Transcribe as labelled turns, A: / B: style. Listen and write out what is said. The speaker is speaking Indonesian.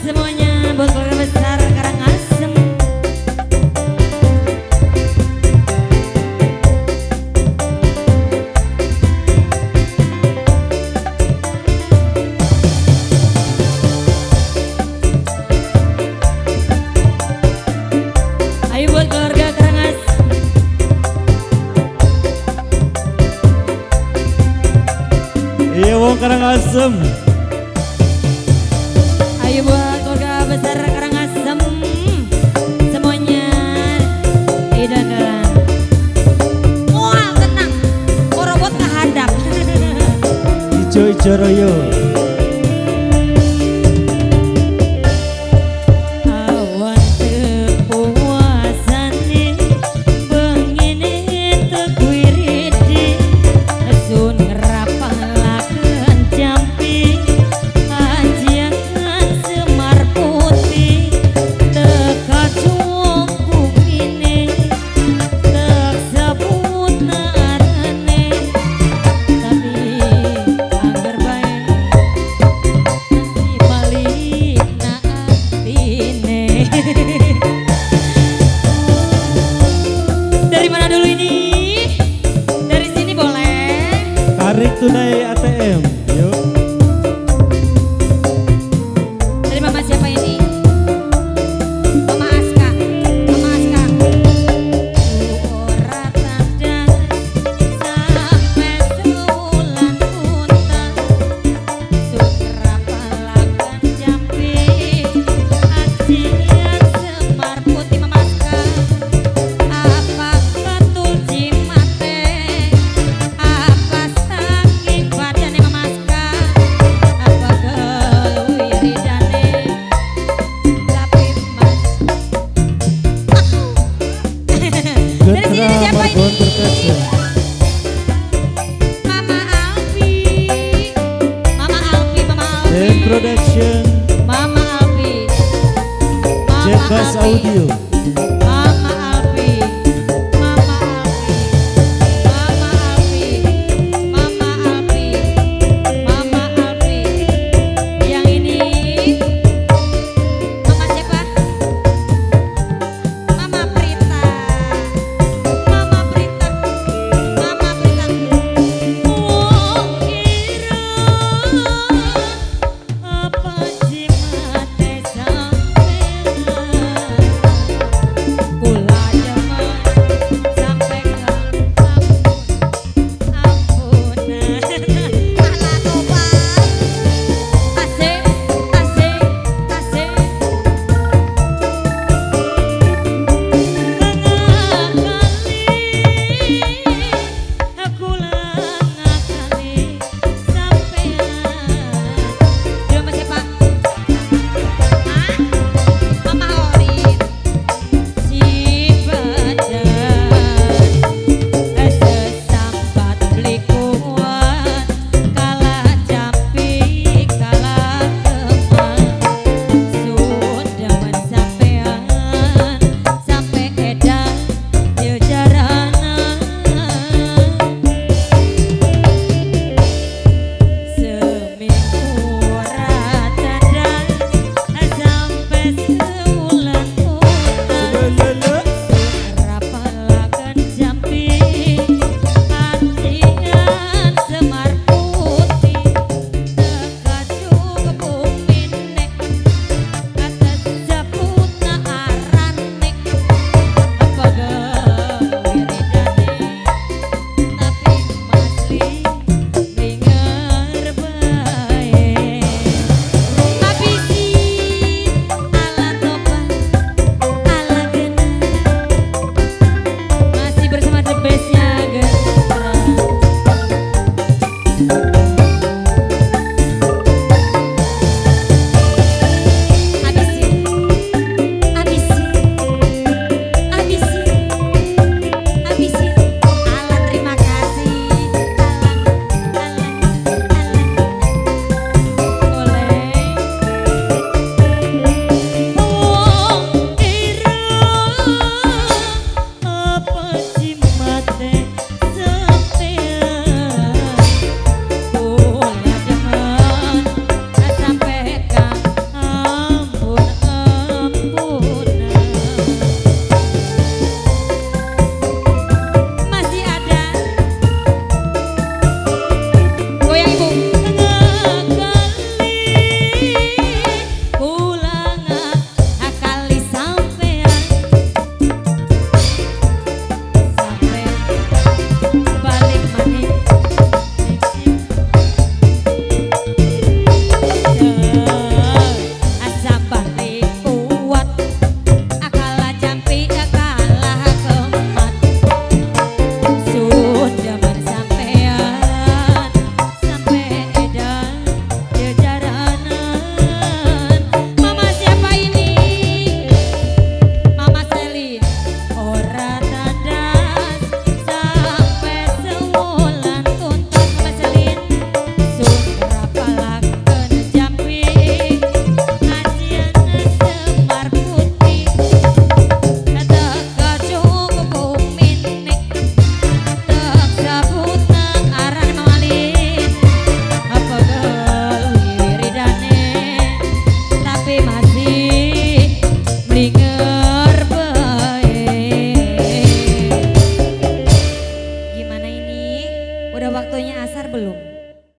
A: semuanya buat keluarga besar Karangasem. Ayo buat keluarga Karangasem.
B: Iya wong Karangasem.
A: Ayo buat keluarga besar Karangasem semuanya idakan. Wah tenang, korobot kehadap.
B: Ijo royo.
A: Awan tepuasane bengine teguiridi sun ngerapalakeun jampi ajian semar putih teka cukup ini tek sebut narane tapi anggar bae nasi balik na atine. Dari mana dulu ini? Dari sini boleh.
B: Tarik tunai ATM. Yuk.
A: Dari mama siapa ini? Mama Aska. Mama Aska. Ora tanda sampai sebulan punta sukra palakan jampi ajian semar putih Mama Aska. Apa betul jimate? Apa saking badane Mama Aska? Apa geluy ridane? Tapi mas dari sini
B: Gentra
A: siapa
B: Marbon
A: ini?
B: Percussion.
A: Mama Alfi. Mama Alfi, Mama
B: Dan
A: Alfi.
B: Production.
A: Mama Alfi. Mama
B: Jet Bass
A: Alfi.
B: Audio.